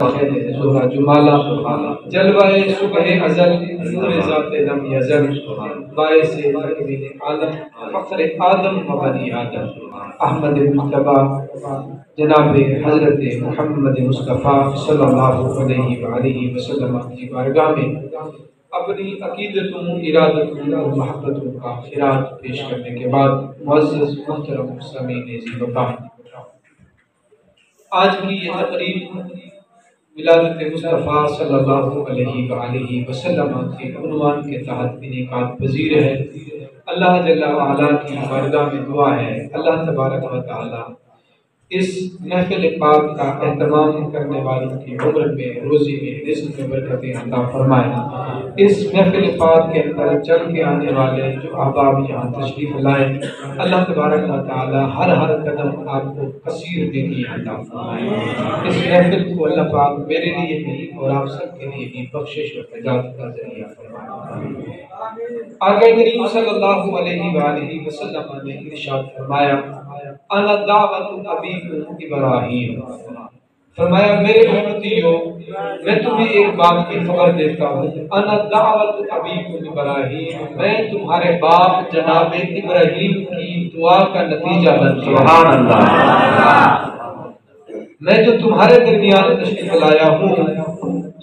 زہرا جمالہ جلوہ صبح ازل نور ذات لم یزل باعث تکوین عالم فخر آدم و بنی آدم احمد مصطفیٰ جناب حضرت محمد مصطفیٰ صلی اللہ علیہ وآلہ وسلم کی بارگاہ میں اپنی عقیدتوں، ارادتوں اور محبتوں کا خراج پیش کرنے کے بعد معزز محترم سامعین عزیز وطن، آج کی یہ تقریب ولادت مصطفیٰ صلی اللہ علیہ وآلہ وسلم کے عنوان کے تحت انعقاد پذیر ہے۔ اللہ جل وعلا کی بارگاہ میں دعا ہے اللہ تبارک و تعالی اس محفل پاک کا اہتمام کرنے والوں کی عمر میں، روزی میں، رزق میں برکتیں عطا فرمائے۔ اس محفل پاک کے اندر چل کے آنے والے جو احباب یہاں تشریف لائے، اللہ تبارک و تعالی ہر قدم آپ کو کثیر نیکی عطا فرمائے۔ اس محفل کو اللہ پاک میرے لیے بھی اور آپ سب کے لیے بھی بخشش اور نجات کا ذریعہ فرمائے۔ آقا کریم صلی اللہ علیہ وآلہ وسلم نے ارشاد فرمایا، انا دعوت ابیکم ابراہیم، فرمایا میرے امتیوں میں تمہیں ایک بات کی خبر دیتا ہوں، انا دعوت ابیکم ابراہیم، میں تمہارے باپ جناب ابراہیم کی دعا کا نتیجہ بن گیا۔ سبحان اللہ۔ میں جو تمہارے درمیان تشریف لایا ہوں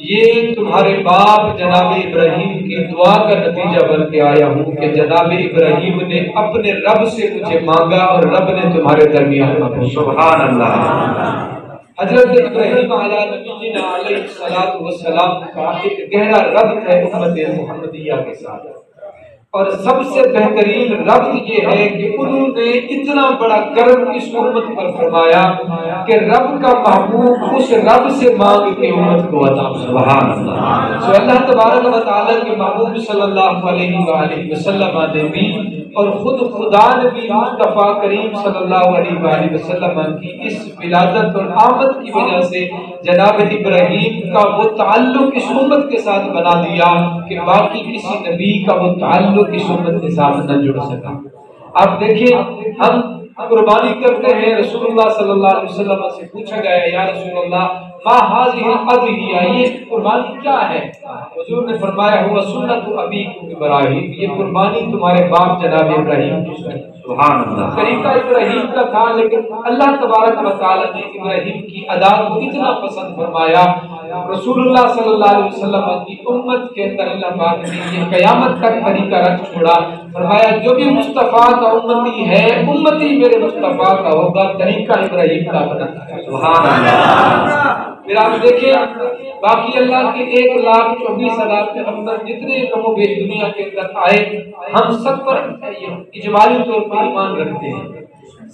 یہ تمہارے باپ جناب ابراہیم کی دعا کا نتیجہ بن کے آیا ہوں کہ جناب ابراہیم نے اپنے رب سے مجھے مانگا اور رب نے تمہارے درمیان مانگا۔ سبحان اللہ۔ حضرت ابراہیم علیہ نبینا علیہ السلام کا ایک گہرا ربط ہے امت محمدیہ کے ساتھ، اور سب سے بہترین ربط یہ ہے کہ انہوں نے اتنا بڑا کرم اس امت پر فرمایا کہ رب کا محبوب اس رب سے مانگ کے امت کو عطا۔ سبحان اللہ۔ سو اللہ تبارک و تعالیٰ کے محبوب صلی اللہ علیہ وآلہ وسلم نے بھی اور خود خدا نے بھی مصطفیٰ کریم صلی اللہ علیہ وآلہ وسلم کی اس ولادت اور آمد کی وجہ سے جناب ابراہیم کا وہ تعلق اس امت کے ساتھ بنا دیا کہ باقی کسی نبی کا وہ تعلق اس امت کے ساتھ نہ جڑ سکا۔ آپ دیکھیں، ہم قربانی کرتے ہیں، رسول اللہ صلی اللہ علیہ وسلم سے پوچھا گیا یا رسول اللہ ما هذه الاضحیہ، یہ قربانی کیا ہے؟ حضور نے فرمایا ہوا سنت ابیکم ابراہیم، یہ قربانی تمہارے باپ جناب ابراہیم کی سنت۔ سبحان اللہ۔ طریقہ ابراہیم کا تھا، لیکن اللہ تبارک و تعالی نے ابراہیم کی ادا کو اتنا پسند فرمایا، رسول اللہ صلی اللہ علیہ وسلم کی امت کے اندر اللہ پاک نے یہ قیامت تک طریقہ رکھ چھوڑا، فرمایا جو بھی مصطفیٰ کا امتی ہے، امتی میرے مصطفیٰ کا ہوگا، طریقہ ابراہیم کا بناتا ہے۔ سبحان اللہ۔ پھر آپ دیکھیں باقی اللہ کے 1,24,000 کے اندر جتنے کم و بیش دنیا کے اندر آئے، ہم سب پر اجمالی طور پر ایمان رکھتے ہیں،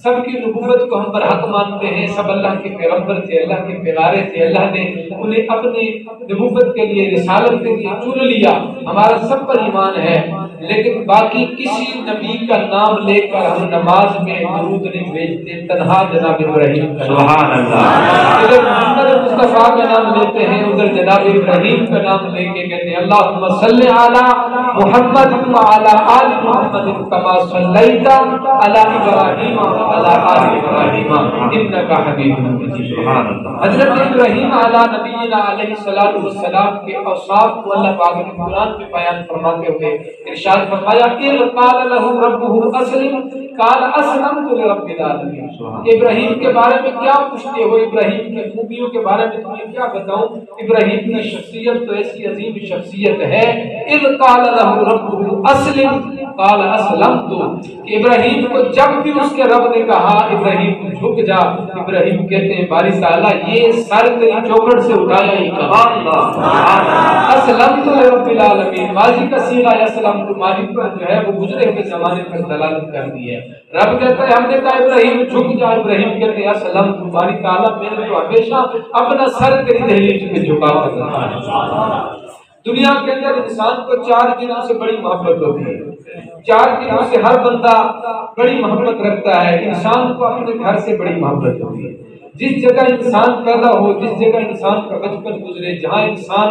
سب کی نبوت کو ہم برحق مانتے ہیں، سب اللہ کے پیغمبر تھے، اللہ کے پیغارے تھے، اللہ نے انہیں اپنی نبوت کے لیے، رسالت کے لیے چن لیا، ہمارا سب پر ایمان ہے، لیکن باقی کسی نبی کا نام لے کر ہم نماز میں درود نہیں بھیجتے، تنہا جناب ابراہیم کا۔ سبحان اللہ۔ ادھر محمد مصطفیٰ کا نام لیتے ہیں، ادھر جناب ابراہیم کا نام لے کے کہتے ہیں اللہم صلی علی محمد وعلی آل محمد کما صلیت علی ابراہیم وعلی آل ابراہیم انک حمید مجید۔ سبحان اللہ۔ حضرت ابراہیم علیہ نبینا علیہ السلام کے اوصاف کو اللہ پاک نے قرآن میں بیان فرماتے ہوئے ارشاد فرمایا کہ قال له ربه اسلم قال اسلمت لرب العالمین۔ ابراہیم کے بارے میں کیا پوچھتے ہو، ابراہیم کے خوبیوں کے بارے میں تمہیں کیا بتاؤں؟ ابراہیم کی شخصیت تو ایسی عظیم شخصیت ہے، اذ قال له ربه اسلم قال اسلمت، کہ ابراہیم کو جب بھی اس کے رب نے کہا ابراہیم جھک جا، ابراہیم کہتے ہیں باری تعالیٰ یہ سر تیری چوکھٹ سے اٹھایا ہی کہا اسلمت لرب العالمین، ماضی کا صیغہ اسلمت ماضی پر جو ہے وہ گزرے ہوئے زمانے پر دلالت کرتی ہے۔ رب کہتا ہے ہم نے کہا ابراہیم جھک جا، ابراہیم کہتے ہیں اسلمت، باری تعالیٰ میں نے تو ہمیشہ اپنا سر تیری دہلیز پہ جھکا کر رکھا ہے۔ دنیا کے اندر انسان کو 4 چیزوں سے بڑی محبت ہوتی ہے، 4 چیزوں سے ہر بندہ بڑی محبت رکھتا ہے۔ انسان کو اپنے گھر سے بڑی محبت ہوتی ہے، جس جگہ انسان پیدا ہو، جس جگہ انسان کا بچپن گزرے، جہاں انسان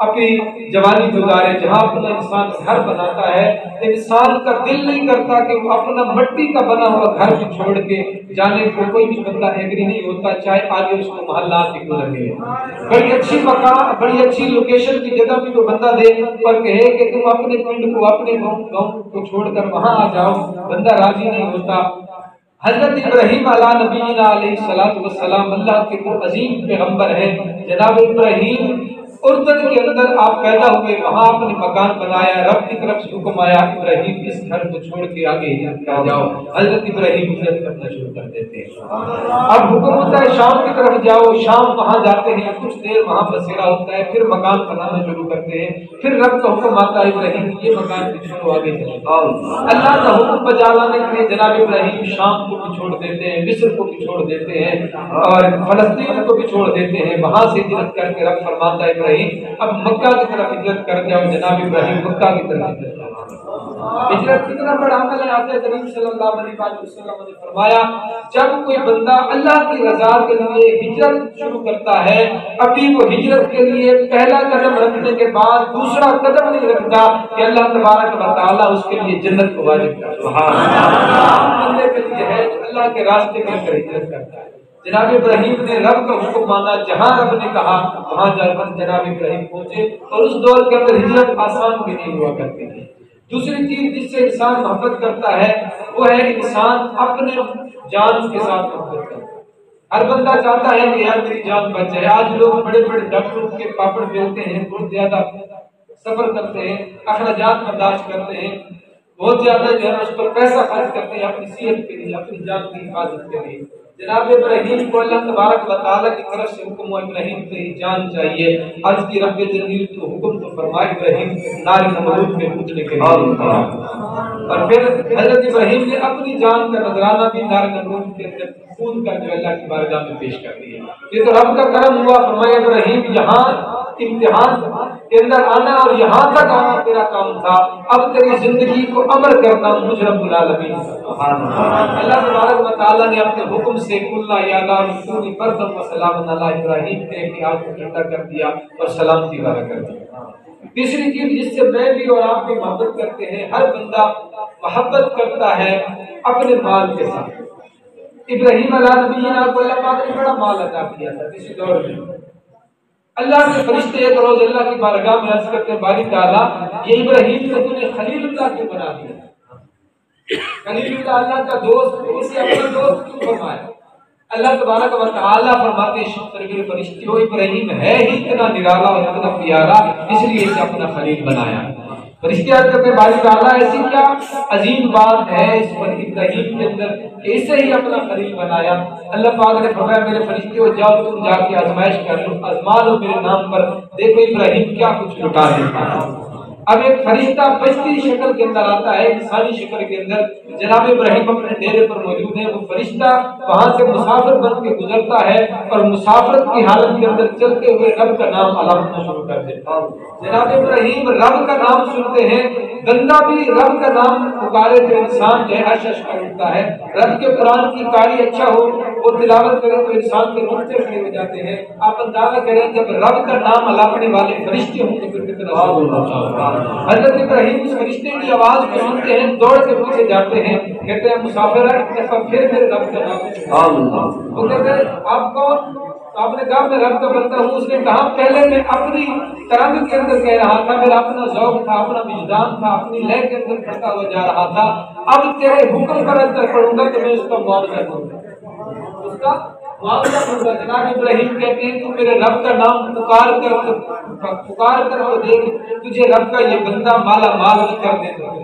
اپنی جوانی گزارے، جہاں اپنا انسان گھر بناتا ہے، انسان کا دل نہیں کرتا کہ وہ اپنا مٹی کا بنا ہوا گھر بھی چھوڑ کے جانے کو کوئی بھی بندہ ایگری نہیں ہوتا، چاہے آگے اس کو محلات بھی لگے۔ بڑی اچھی مقام، بڑی اچھی لوکیشن کی جگہ بھی تو بندہ دے پر کہے کہ تم اپنے پنڈ کو، اپنے گاؤں کو چھوڑ کر وہاں آ جاؤ، بندہ راضی نہیں ہوتا۔ حضرت ابراہیم علیہ نبینا علیہ الصلوۃ والسلام اللہ کے وہ عظیم پیغمبر ہیں۔ جناب ابراہیم اردن کے اندر آپ پیدا ہوئے، وہاں آپ نے مکان بنایا، رب کی طرف سے حکم آیا ابراہیم اس گھر کو چھوڑ کے آگے ہجرت کر جاؤ۔ حضرت ابراہیم ہجرت کرنا شروع کر دیتے ہیں۔ اب حکم ہوتا ہے شام کی طرف جاؤ، شام وہاں جاتے ہیں، کچھ دیر وہاں بسیرا ہوتا ہے، پھر مکان بنانا شروع کرتے ہیں، پھر رب کا حکم آتا ہے ابراہیم یہ مکان بھی چھوڑو، آگے چلو۔ اللہ کا حکم بجا لانے کے لیے جناب ابراہیم شام کو بھی چھوڑ دیتے ہیں، مصر کو بھی چھوڑ دیتے ہیں، اور فلسطین کو بھی چھوڑ دیتے ہیں، وہاں سے ہجرت کر کے رب فرماتا ہے اب مکہ کی طرف ہجرت کر جاؤ۔ جناب ابراہیم مکہ کی طرف ہجرت کر جاؤ۔ ہجرت کتنا بڑا عمل ہے، آقا کریم صلی اللہ علیہ وسلم نے فرمایا جب کوئی بندہ اللہ کی رضا کے لیے ہجرت شروع کرتا ہے، ابھی وہ ہجرت کے لیے پہلا قدم رکھنے کے بعد دوسرا قدم نہیں رکھتا کہ اللہ تبارک و تعالیٰ اس کے لیے جنت کو واجب کرے۔ سبحان اللہ، بندے کے لیے ہے جو اللہ کے راستے میں ہجرت کرتا ہے۔ جناب ابراہیم نے رب کا حکم مانا، جہاں رب نے کہا وہاں جا کر جناب ابراہیم پہنچے، اور اس دور کے اندر ہجرت آسان بھی نہیں ہوا کرتی تھی۔ دوسری چیز جس سے انسان محبت کرتا ہے وہ ہے انسان اپنے جان کے ساتھ محبت کرتا ہے۔ ہر بندہ چاہتا ہے کہ یار میری جان بچ جائے۔ آج لوگ بڑے بڑے ڈاکٹروں کے پاپڑ بیلتے ہیں، بہت زیادہ سفر کرتے ہیں، اخراجات برداشت کرتے ہیں، بہت زیادہ جو ہے اس پر پیسہ خرچ کرتے ہیں اپنی صحت کے لیے، اپنی جان کی حفاظت کے لیے۔ جناب ابراہیم کو اللہ تبارک و تعالیٰ کی طرف سے حکم ہوا ابراہیم تیری جان چاہیے، عرض کی رب جلیل تو حکم تو فرمائے ابراہیم نار نمرود میں کودنے کے لیے، اور پھر حضرت ابراہیم نے اپنی جان کا نذرانہ بھی نار نمرود کے اندر کود کر جو اللہ کی بارگاہ میں پیش کر دیا۔ یہ تو رب کا کرم ہوا، فرمایا ابراہیم یہاں امتحان کے اندر آنا اور یہاں تک آنا تیرا کام تھا، اب تیری زندگی کو امر کرنا مجھ رب العالمین۔ اللہ تبارک و تعالیٰ نے اپنے حکم سے کلنا یا نار کونی بردم و سلام علی ابراہیم کہہ کے آگ کو ٹھنڈا کر دیا اور سلامتی والا کر دیا۔ تیسری چیز جس سے میں بھی اور آپ بھی محبت کرتے ہیں، ہر بندہ محبت کرتا ہے اپنے مال کے ساتھ۔ ابراہیم علیہ نبینا کو اللہ پاک نے بڑا مال عطا کیا تھا کسی دور میں۔ اللہ کے فرشتے ایک روز اللہ کی بارگاہ میں عرض کرتے ہیں باری تعالیٰ یہ ابراہیم کو تو نے خلیل اللہ کیوں بنا دیا؟ خلیل اللہ اللہ کا دوست، اسے اپنا دوست کیوں فرمایا؟ اللہ تبارک و تعالیٰ فرماتے ہیں فرشتوں ابراہیم ہے ہی اتنا نرالا اور اتنا پیارا، اس لیے اسے اپنا خلیل بنایا۔ فرشتے عرض کرتے ہیں باری تعالیٰ ایسی کیا عظیم بات ہے اس پر ابراہیم کے اندر کہ اسے ہی اپنا خلیل بنایا؟ اللہ پاک نے فرمایا میرے فرشتوں جاؤ تم جا کے آزمائش کر لو، آزما لو میرے نام پر، دیکھو ابراہیم کیا کچھ لٹا دیتا ہے۔ اب ایک فرشتہ بچتی شکل کے اندر آتا ہے، انسانی شکل کے اندر، جناب ابراہیم اپنے ڈیرے پر موجود ہیں، وہ فرشتہ وہاں سے مسافر بن کے گزرتا ہے اور مسافرت کی حالت کے اندر چلتے ہوئے رب کا نام علامنا شروع کر دیتا ہے۔ جناب ابراہیم رب کا نام سنتے ہیں، بندہ بھی رب کا نام پکارے تو انسان جو ہے عرش کر اٹھتا ہے۔ رب کے قرآن کی قاری اچھا ہو، وہ تلاوت کرے تو انسان کے رونگٹے کھڑے ہو جاتے ہیں۔ آپ اندازہ کریں جب رب کا نام علامنے والے فرشتے ہوں تو پھر کتنا ہوگا۔ حضرت ابراہیم اس فرشتے کی آواز کو سنتے ہیں، دوڑ کے پیچھے جاتے ہیں، کہتے ہیں مسافر ایک دفعہ پھر میرے رب کا نام۔ وہ کہتے ہیں آپ کون؟ آپ نے کہا میں رب کا بندہ ہوں۔ اس نے کہا پہلے میں اپنی ترنگ کے اندر کہہ رہا تھا، میرا اپنا ذوق تھا، اپنا وجدان تھا، اپنی لے کے اندر کھڑتا ہوا جا رہا تھا، اب تیرے حکم پر اندر پڑوں گا تو میں اس کا معاوضہ دوں گا، اس کا معاوضہ دوں گا۔ جناب ابراہیم کہتے ہیں تو میرے رب کا نام پکار کر تو دیکھ، تجھے رب کا یہ بندہ مالا مال کر دے گا۔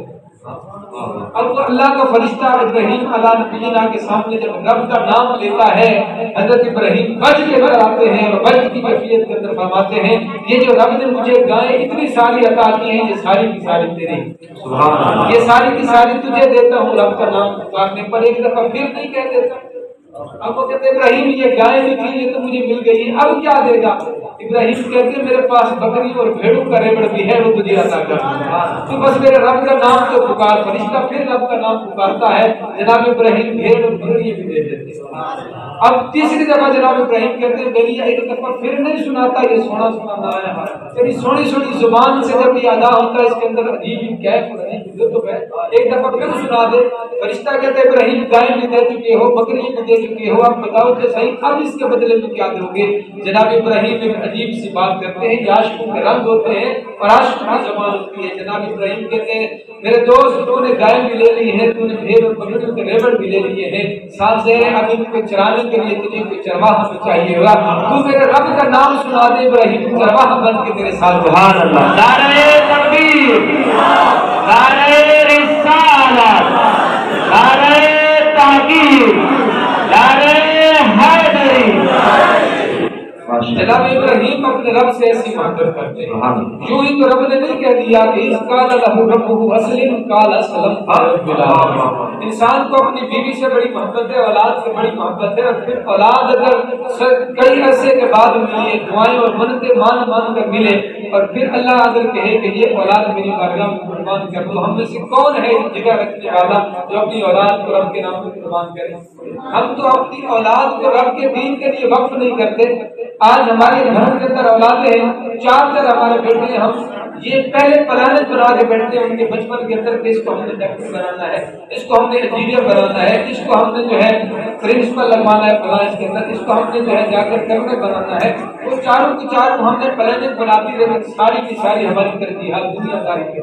اور وہ اللہ کا فرشتہ ابراہیم علیہ نبینا کے سامنے جب رب کا نام لیتا ہے، حضرت ابراہیم بچ کے گھر آتے ہیں اور بچ کی کیفیت کے اندر فرماتے ہیں یہ جو رب نے مجھے گائیں اتنی ساری عطا کی ہیں، یہ ساری کی ساری تیری، یہ ساری کی ساری تجھے دیتا ہوں۔ رب کا نام پکارنے پر ایک دفعہ پھر نہیں کہہ دیتا، اب وہ کہتے ابراہیم یہ گائے بھی تھی یہ تو مجھے مل گئی، اب کیا دے گا؟ ابراہیم کہتے میرے پاس بکری اور بھیڑوں کا ریوڑ بھی ہے، وہ تجھے عطا کر دوں، تو بس میرے رب کا نام تو پکار۔ فرشتہ پھر رب کا نام پکارتا ہے، جناب ابراہیم بھیڑ اور بکری بھی دے دیتے۔ اب تیسری دفعہ جناب ابراہیم کہتے ہیں گلیا ایک دفعہ پھر نہیں سناتا، یہ سونا سنانا ہے، تیری سونی سونی زبان سے جب یہ ادا ہوتا ہے اس کے اندر عجیب کیف اور عجیب لطف ہے، ایک دفعہ پھر سنا دے۔ فرشتہ کہتے ہیں ابراہیم گائے بھی دے چکے ہو، بکری بھی دے چکے ہو، اب بتاؤ کہ صحیح اب اس کے بدلے میں کیا دو گے؟ جناب ابراہیم ایک عجیب سی بات کرتے ہیں، یہ عاشقوں کے رنگ ہوتے ہیں اور عاشقوں کی زبان ہوتی ہے۔ جناب ابراہیم کہتے ہیں میرے دوست تو نے گائے بھی لے لی ہے، تو نے بھیڑ اور بکریوں کے ریوڑ بھی لے لیے ہیں، ساتھ سے اب ان کو چرانے کے لیے تجھے کوئی چرواہا بھی چاہیے ہوگا، تو میرے رب کا نام سنا دے، ابراہیم چرواہا بن کے تیرے ساتھ۔ سبحان اللہ، نعرہ تکبیر، نعرہ رسالت، نعرہ تحقیق، نعرہ حیدری۔ جناب ابراہیم اپنے رب سے ایسی محبت کرتے ہیں، یوں ہی تو رب نے نہیں کہہ دیا کہ اس قال لہ ربہ اسلم قال اسلمت رب العالمین۔ انسان کو اپنی بیوی سے بڑی محبت ہے، اولاد سے بڑی محبت ہے، اور پھر اولاد اگر کئی عرصے کے بعد ملی، دعائیں اور منتیں مان مان کر ملے، اور پھر اللہ اگر کہے کہ یہ اولاد میری بارگاہ میں قربان کر دو، ہم میں سے کون ہے جگہ رکھنے والا جو اپنی اولاد کو رب کے نام پر قربان کرے؟ ہم تو اپنی اولاد کو رب کے دین کے لیے وقف نہیں کرتے۔ آج ہمارے گھر کے اندر اولادیں ہیں، چار ہمارے بیٹے ہیں، ہم یہ پہلے پلانٹ بنا کے بیٹھتے ہیں ان کے بچپن کے اندر کہ اس کو ہم نے ڈاکٹر بنانا ہے، اس کو ہم نے انجینئر بنانا ہے، اس کو ہم نے جو ہے پرنسپل لگوانا ہے فلاں اس کے اندر، اس کو ہم نے جو ہے جا کر کرنے بنانا ہے۔ وہ چاروں کی چاروں ہم نے پلانٹ بناتی رہے، ساری کی ساری ہماری ترجیحات دنیا داری کے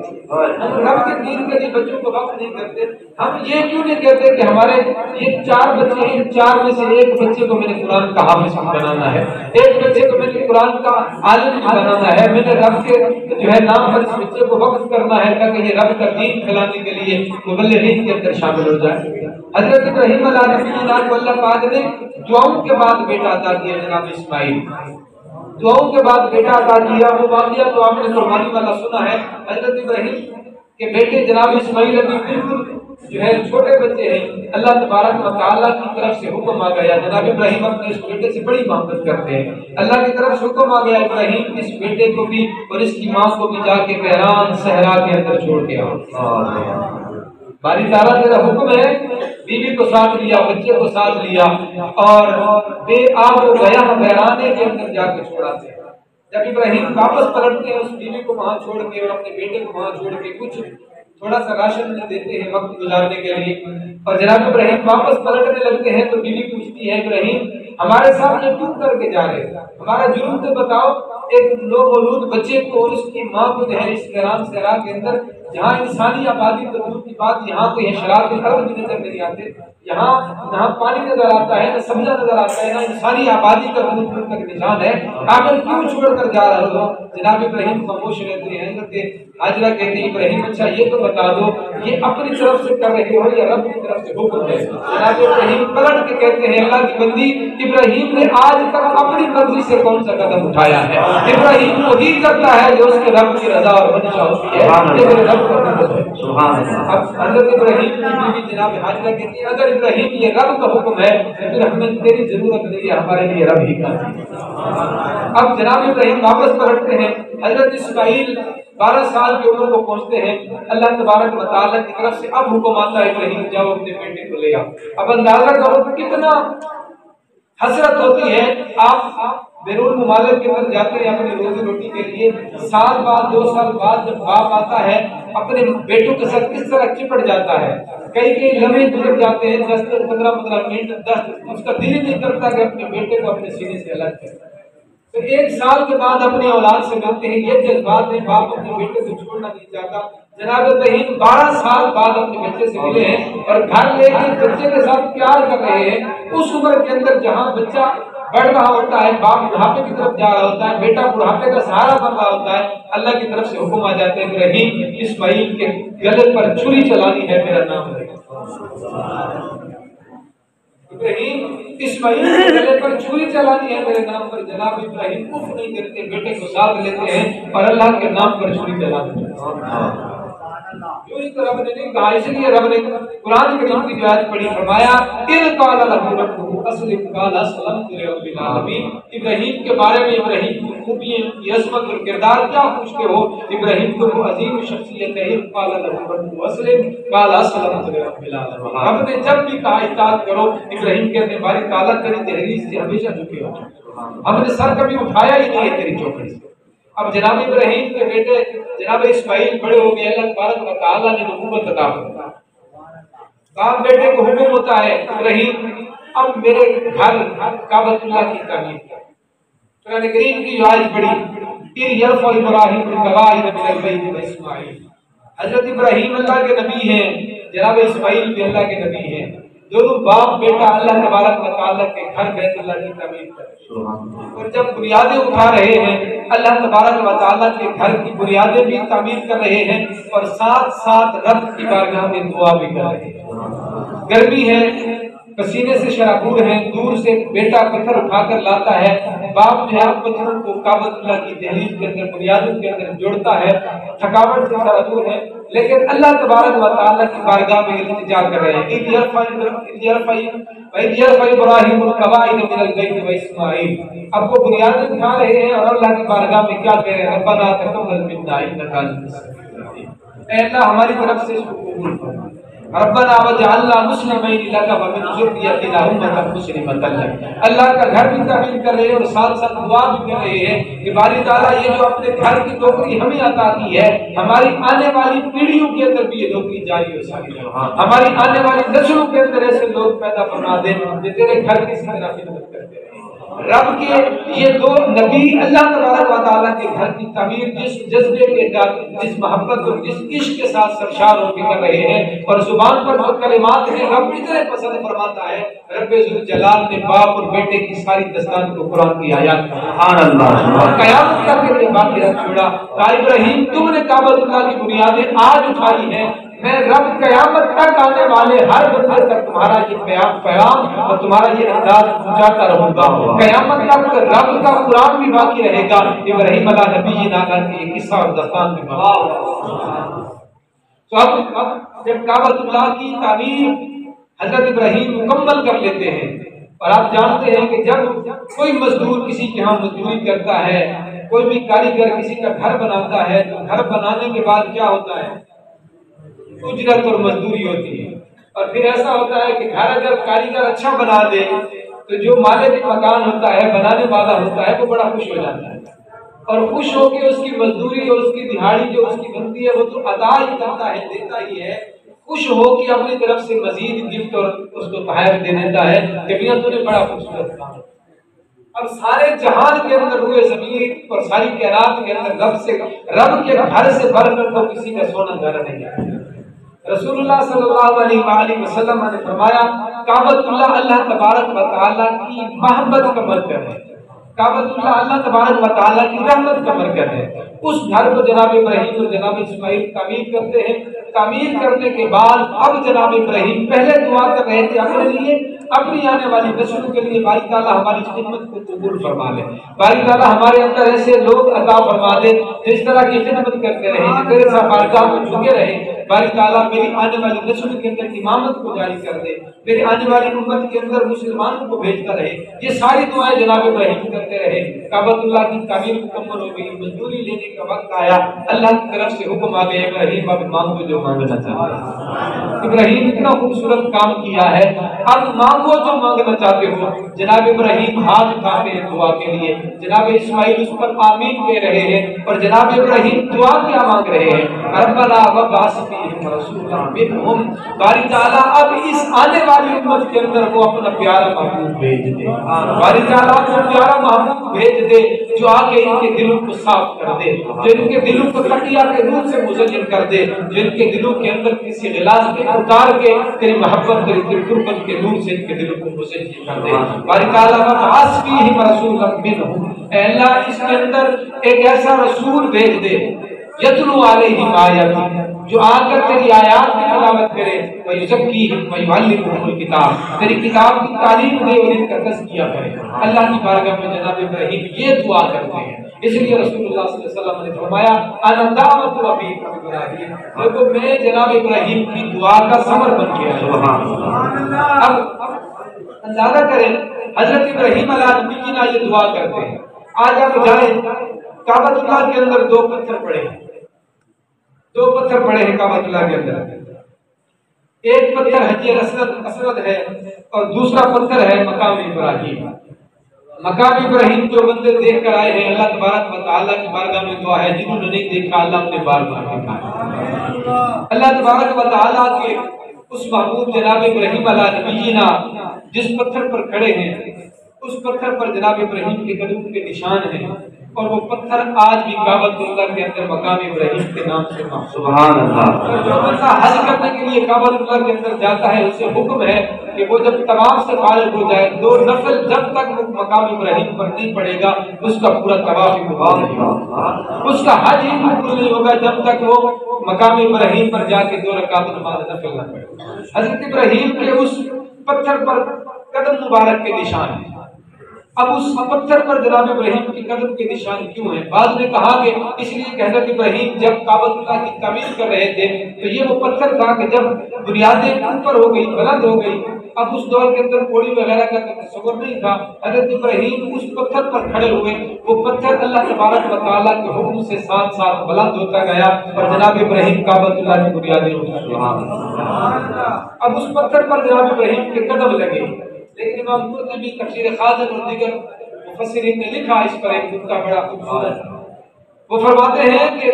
ہم رب کے دین کے لیے بچوں کو وقت نہیں کرتے۔ ہم یہ کیوں نہیں کہتے کہ ہمارے یہ چار بچے ہیں، چار میں سے ایک بچے کو میں نے قرآن کا حافظ بنانا ہے، ایک بچے کو میں نے قرآن کا عالم بنانا ہے، میں نے رب کے جو ہے نام پر اس بچے کو وقف کرنا ہے تاکہ یہ رب کا دین پھیلانے کے لیے مبلغین کے اندر شامل ہو جائے۔ حضرت ابراہیم علیہ السلام کو اللہ پاک نے دعاؤں کے بعد بیٹا عطا کیا، جناب اسماعیل دعاؤں کے بعد بیٹا عطا کیا۔ وہ واقعہ تو آپ نے قربانی والا سنا ہے، حضرت ابراہیم کے بیٹے جناب اسماعیل ابھی بالکل جو ہے چھوٹے بچے ہیں، اللہ تبارک و تعالیٰ کی طرف سے حکم آ گیا، جناب ابراہیم اپنے اس بیٹے سے بڑی محبت کرتے ہیں، اللہ کی طرف سے حکم آ گیا ابراہیم اس بیٹے کو بھی اور اس کی ماں کو بھی جا کے بحران صحرا کے اندر چھوڑ کے آؤ۔ باری تعالیٰ تیرا حکم ہے، بیوی کو ساتھ لیا، بچے کو ساتھ لیا، اور بے آب و گیا بحرانے کے اندر جا کے چھوڑا دے۔ جب ابراہیم واپس پلٹتے ہیں اس بیوی کو وہاں چھوڑ کے اور اپنے بیٹے کو وہاں چھوڑ کے، کچھ تھوڑا سا راشن دیتے ہیں وقت گزارنے کے لیے، اور جناب ابراہیم واپس پلٹنے لگتے ہیں تو بیوی پوچھتی ہے ابراہیم ہمارے ساتھ یہ کیوں کر کے جا رہے ہیں، ہمارا جرم تو بتاؤ۔ ایک نو مولود بچے کو اور اس کی ماں کو جو ہے اس بحران صحرا کے اندر، جہاں انسانی آبادی تو دور کی بات، یہاں کوئی حشرات کے فرد بھی نظر نہیں آتے، یہاں نہ پانی نظر آتا ہے، نہ سبزہ نظر آتا ہے، نہ انسانی آبادی کا دور دور تک نشان ہے، آخر کیوں چھوڑ کر جا رہے ہو؟ جناب ابراہیم خاموش رہتے ہیں، حضرت حاجرہ کہتے ہیں ابراہیم اچھا یہ تو بتا دو یہ اپنی طرف سے کر رہے ہو یا رب کی طرف سے حکم ہے؟ جناب ابراہیم پلٹ کے کہتے ہیں اللہ کی بندی، ابراہیم نے آج تک اپنی مرضی سے کون سا قدم اٹھایا ہے؟ ابراہیم وہی کرتا ہے جو اس کے رب کی رضا اور منشا ہوتی ہے، یہ میرے رب کا حکم ہے۔ اب حضرت ابراہیم کی بیوی جناب حاجرہ کہتی ہے اگر ابراہیم یہ رب کا حکم ہے تو پھر ہمیں تیری ضرورت نہیں ہے، ہمارے لیے رب ہی کا۔ اب جناب ابراہیم واپس پلٹتے ہیں، حضرت اسماعیل 12 سال کی عمر کو پہنچتے ہیں، اللہ تبارک و تعالیٰ کی طرف سے اب حکم آتا ہے ابراہیم جاؤ اپنے بیٹے کو لے آؤ۔ اب اندازہ کرو کتنا حسرت ہوتی ہے، آپ بیرون ممالک کے اندر جاتے ہیں اپنی روزی روٹی کے لیے، سال بعد 2 سال بعد جب باپ آتا ہے اپنے بیٹوں کے ساتھ کس طرح چپٹ جاتا ہے، کئی لمحے گزر جاتے ہیں، 10-15 منٹ، اس کا دل ہی نہیں کرتا کہ اپنے بیٹے کو اپنے سینے سے الگ کرے۔ تو 1 سال کے بعد اپنی اولاد سے ملتے ہیں، یہ جذبات ہیں، باپ اپنے بیٹے کو چھوڑنا نہیں چاہتا۔ جناب ابراہیم 12 سال بعد اپنے بچے سے ملے ہیں اور گھر لے کے بچے کے ساتھ پیار کر رہے ہیں، اس عمر کے اندر جہاں بچہ بڑھ رہا ہوتا ہے، باپ بڑھاپے کی طرف جا رہا ہوتا ہے، بیٹا بڑھاپے کا سہارا بن رہا ہوتا ہے، اللہ کی طرف سے حکم آ جاتا ہے ابراہیم اسماعیل کے گلے پر چھری چلانی ہے، میرا نام ہے ابراہیم اسماعیل کے گلے پر چھری چلانی ہے میرے نام پر۔ جناب ابراہیم اف نہیں کرتے، بیٹے کو ساتھ لیتے ہیں اور اللہ کے نام پر چھری چلاتے ہیں۔ جو اس رب نے نہیں کہا، اس لیے رب نے قرآن کریم کی جو آیت پڑھی فرمایا اذ قال له ربه اسلم قال اسلمت لرب العالمین۔ ابراہیم کے بارے میں ابراہیم کی خوبیاں، عظمت اور کردار کیا پوچھتے ہو؟ ابراہیم تو وہ عظیم شخصیت ہے۔ اذ قال له ربه اسلم قال اسلمت لرب العالمین۔ رب نے جب بھی کہا اطاعت کرو، ابراہیم کہتے ہیں باری تعالیٰ تیری تحریر سے ہمیشہ جھکے ہو، ہم نے سر کبھی اٹھایا ہی نہیں ہے تیری چوکھٹ سے۔ اب جناب ابراہیم کے بیٹے جناب اسماعیل بڑے ہو گئے، اللہ تبارک و تعالیٰ نے نبوت عطا فرمائی۔ باپ بیٹے کو حکم ہوتا ہے ابراہیم اب میرے گھر کعبۃ اللہ کی تعمیر کر۔ قرآن کریم کی جو آیت پڑھی اذ یرفع ابراہیم القواعد من البیت واسماعیل، حضرت ابراہیم اللہ کے نبی ہیں، جناب اسماعیل بھی اللہ کے نبی ہیں، دونوں باپ بیٹا اللہ تبارک و تعالیٰ کے گھر بیت اللہ کی تعمیر کر رہے ہیں۔ اور جب بنیادیں اٹھا رہے ہیں اللہ تبارک و تعالیٰ کے گھر کی بنیادیں بھی تعمیر کر رہے ہیں اور ساتھ ساتھ رب کی بارگاہ میں دعا بھی کر رہے ہیں۔ گرمی ہے، پسینے سے شرابور ہیں، دور سے بیٹا پتھر اٹھا کر لاتا ہے، باپ جو ہے پتھروں کو کعبۃ اللہ کی دہلیز کے اندر بنیادوں کے اندر جوڑتا ہے، تھکاوٹ سے شرابور ہے، لیکن اللہ تبارک و تعالیٰ کی بارگاہ میں التجا کر رہے ہیں۔ اذ یرفع ابراہیم القواعد من البیت واسماعیل، اب وہ بنیادیں اٹھا رہے ہیں اور اللہ کی بارگاہ میں کیا کہہ رہے ہیں؟ ربنا تقبل منا انک انت السمیع العلیم، اے اللہ ہماری طرف سے اس کو قبول فرما، ربنا وجعلنا مسلمین لک ومن ذریتنا امة مسلمۃ لک۔ اللہ کا گھر بھی تعمیر کر رہے ہیں اور ساتھ ساتھ دعا بھی کر رہے ہیں کہ باری تعالیٰ یہ جو اپنے گھر کی نوکری ہمیں عطا کی ہے، ہماری آنے والی پیڑھیوں کے اندر بھی یہ نوکری جاری ہو سکے، ہماری آنے والی نسلوں کے اندر ایسے لوگ پیدا فرما دے جو تیرے گھر کی طرح خدمت کرتے ہیں۔ رب کے یہ دو نبی اللہ تبارک و تعالیٰ کے گھر کی تعمیر جس جذبے کے ساتھ، جس محبت اور جس عشق کے ساتھ سرشار ہو کے کر رہے ہیں، اور زبان پر جو کلمات ہیں رب اتنے پسند فرماتا ہے۔ رب ذوالجلال نے باپ اور بیٹے کی ساری داستان کو قرآن کی آیات سبحان اللہ اور قیامت تک کے لیے باقی رکھ چھوڑا۔ ابراہیم تم نے کعبۃ اللہ کی بنیادیں آج اٹھائی ہیں، میں رب قیامت تک آنے والے ہر بندے تک تمہارا یہ پیغام اور تمہارا یہ انداز پہنچاتا رہوں گا۔ قیامت تک رب کا قرآن بھی باقی رہے گا۔ ابراہیم علیہ نبی نانا کی یہ قصہ اور داستان بھی تو اب جب کعبۃ اللہ کی تعمیر حضرت ابراہیم مکمل کر لیتے ہیں، اور آپ جانتے ہیں کہ جب کوئی مزدور کسی کے ہاں مزدوری کرتا ہے، کوئی بھی کاریگر کسی کا گھر بناتا ہے، تو گھر بنانے کے بعد کیا ہوتا ہے؟ اجرت اور مزدوری ہوتی ہے، اور پھر ایسا ہوتا ہے کہ گھر اگر کاریگر اچھا بنا دے تو جو مالک مکان ہوتا ہے، بنانے والا ہوتا ہے، وہ بڑا خوش ہو جاتا ہے، اور خوش ہو کے اس کی مزدوری اور اس کی دہاڑی جو اس کی بنتی ہے وہ تو ادا ہی کرتا ہے، دیتا ہی ہے، خوش ہو کے اپنی طرف سے مزید گفٹ اور اس کو تحائف دے دیتا ہے کہ میاں تو نے بڑا خوبصورت کام۔ اب سارے جہان کے اندر روئے زمین اور ساری کائنات کے اندر رب کے گھر سے بڑھ کر تو کسی کا سونا گھر نہیں ہے۔ رسول اللہ صلی اللہ علیہ وآلہ وسلم نے فرمایا کعبۃ اللہ اللہ تبارک و تعالیٰ کی محبت کا مرکز ہے، کعبۃ اللہ اللہ تبارک و تعالیٰ کی رحمت کا مرکز ہے۔ اس گھر کو جناب ابراہیم اور جناب اسماعیل تعمیر کرتے ہیں۔ تعمیر کرنے کے بعد اب جناب ابراہیم پہلے دعا کر رہے تھے اپنے لیے، اپنی آنے والی نسلوں کے لیے، باری تعالیٰ ہماری خدمت کو قبول فرما لے، باری تعالیٰ ہمارے اندر ایسے لوگ عطا فرما دے جس طرح کی خدمت کرتے رہے، تیرے ساتھ بارگاہ میں جھکے رہے۔ باری تعالیٰ میری آنے والی نسل کے اندر امامت کو جاری کر دے، میری آنے والی امت کے اندر مسلمانوں کو بھیجتا رہے۔ یہ ساری دعائیں جناب ابراہیم کرتے رہے۔ کعبۃ اللہ کی تعمیر مکمل ہو گئی، مزدوری لینے کا وقت آیا، اللہ کی طرف سے حکم آ گیا ابراہیم اب مانگو جو مانگنا چاہتے ہیں۔ ابراہیم اتنا خوبصورت کام کیا ہے، اب مانگو جو مانگنا چاہتے ہو۔ جناب ابراہیم ہاتھ اٹھاتے ہیں دعا کے لیے، جناب اسماعیل اس پر آمین کہہ رہے ہیں، اور جناب ابراہیم دعا کیا مانگ رہے ہیں؟ ربنا وابعث فیہم رسولا منہم، باری تعالیٰ اب اس آنے والی امت کے اندر وہ اپنا پیارا محبوب بھیج دے، باری تعالیٰ اپنا پیارا محبوب بھیج دے جو آ کے ان کے دلوں کو صاف کر دے، جو ان کے دلوں کو تقیہ کے نور سے مزین کر دے، جو ان کے دلوں کے اندر کسی غلاظ میں اتار کے تیری محبت تیری قربت کے نور سے ان کے دلوں کو مزین کر دے۔ باری تعالیٰ وابعث فیہم رسولا منہم، اے اللہ اس کے اندر ایک ایسا رسول بھیج دے یتلو علیہم آیاتک، جو آ کر تیری آیات کی تلاوت کرے، ویزکیہم ویعلمہم الکتاب، تیری کتاب کی تعلیم دے اور ان کا تزکیہ کرے۔ اللہ کی بارگاہ میں جناب ابراہیم یہ دعا کرتے ہیں، اس لیے رسول اللہ صلی اللہ علیہ وسلم نے فرمایا انا دعوت ابی ابراہیم، دیکھو میں جناب ابراہیم کی دعا کا ثمر بن گیا۔ سبحان اللہ۔ اب اندازہ کریں حضرت ابراہیم علیہ نبینا یہ دعا کرتے ہیں۔ آج آپ جائیں کعبۃ اللہ کے اندر دو پتھر پڑے ہیں کعبۃ اللہ کے اندر، ایک پتھر حجر اسود ہے اور دوسرا پتھر ہے مقام ابراہیم۔ مقام ابراہیم جو بندے دیکھ کر آئے ہیں، اللہ تبارک و تعالیٰ کی بارگاہ میں دعا ہے جنہوں نے نہیں دیکھا اللہ اپنے بار بار دکھائے۔ اللہ تبارک و تعالیٰ کے اس محبوب جناب ابراہیم علیہ نبینا جس پتھر پر کھڑے ہیں، اس پتھر پر جناب ابراہیم کے قدم کے نشان ہیں، اور وہ پتھر آج بھی کعبۃ اللہ کے اندر مقام ابراہیم کے نام سے محفوظ۔ سبحان اللہ۔ اور جو بندہ حج کرنے کے لیے کعبۃ اللہ کے اندر جاتا ہے اسے حکم ہے کہ وہ جب طواف سے فارغ ہو جائے، دو نفل جب تک وہ مقام ابراہیم پر نہیں پڑے گا اس کا پورا طواف مکمل نہیں ہوگا، اس کا حج ہی مکمل نہیں ہوگا جب تک وہ مقام ابراہیم پر جا کے 2 رکعت نماز نفل نہ پڑھے۔ حضرت ابراہیم کے اس پتھر پر قدم مبارک کے نشان ہیں۔ اب اس پتھر پر جناب ابراہیم کی قدم کے نشان کیوں ہیں؟ بعض نے کہا کہ اس لیے کہ حضرت ابراہیم جب کعبۃ اللہ کی تعمیر کر رہے تھے تو یہ وہ پتھر تھا کہ جب بنیادیں اوپر ہو گئی، بلند ہو گئی، اب اس دور کے اندر کوڑی وغیرہ کا تصور نہیں تھا، حضرت ابراہیم اس پتھر پر کھڑے ہوئے، وہ پتھر اللہ تبارک و تعالیٰ کے حکم سے ساتھ ساتھ بلند ہوتا گیا اور جناب ابراہیم کعبۃ اللہ کی بنیادیں اٹھا۔ اب اس پتھر پر جناب ابراہیم کے قدم لگے، لیکن امام قرطبی تفسیر خازن اور دیگر مفسرین نے لکھا اس پر ایک نکتہ بڑا خوبصورت، وہ فرماتے ہیں کہ